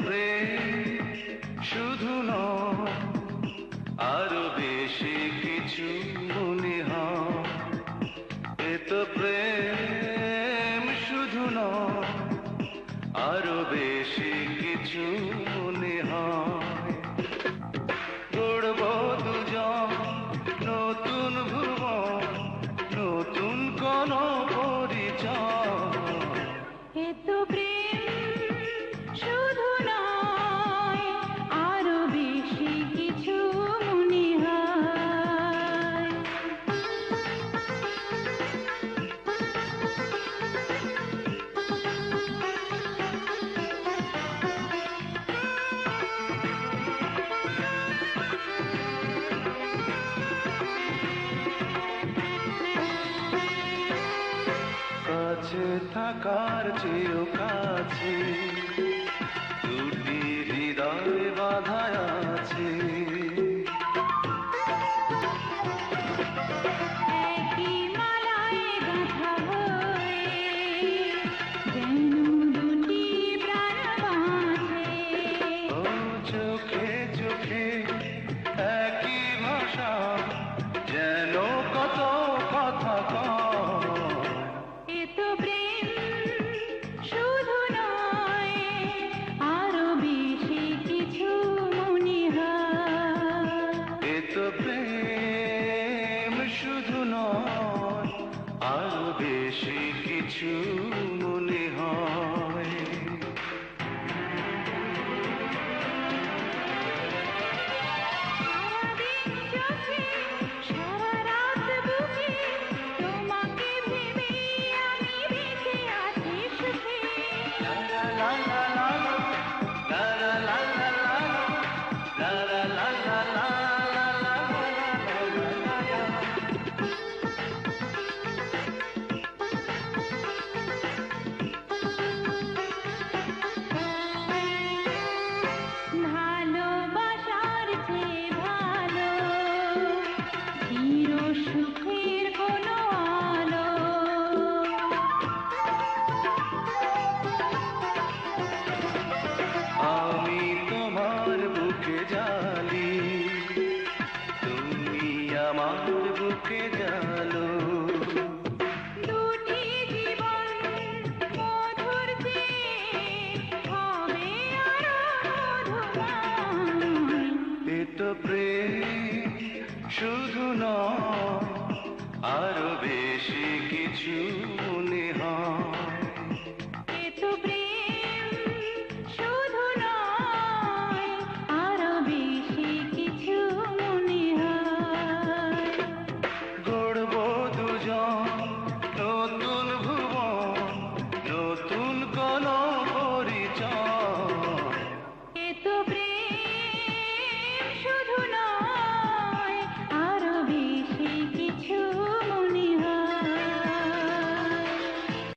প্রেম শুধু নয়, আরো বেশি কিছু মনে হয়। এ তো প্রেম শুধু নয়, আরো বেশি কিছু মনে হয়। গড়ব দুজন নতুন ভুবন, নতুন কোন পরিচয়। এ তো প্রেম শুধু নয়, আরো বেশি কিছু মনে হয়। কাছে থাকার চেয়েও কাছে দুটি হৃদয় বাঁধা আছে। একই মালায় গাঁথা হয়ে যেন দুটি প্রাণ বাঁধে। ও চোখে চোখে একই ভাষা, যেন কত কথা কয়। এ তো প্রেম শুধু নয়, আরো বেশি কিছু মনে হয়। এ তো প্রেম শুধু নয়, আরো বেশি কিছু মনে হয়। সারাদিন চোখে সারা রাত বুকে তোমাকে ভেবে আমি বেঁচে আছি সুখে। লা লা লা লা লা লা লা লা লা লা লা লা লা লা লা লা লা লা। ভালোবাসার চেয়ে ভালো চির সুখের কোনো আলো। আমি তোমার বুকে জালি, তুমি আমার বুকে জালো। দুটি জীবন মধুর চেয়ে হবে আরো মধুময়। এ তো প্রেম শুধু নয়, আরো বেশি কিছু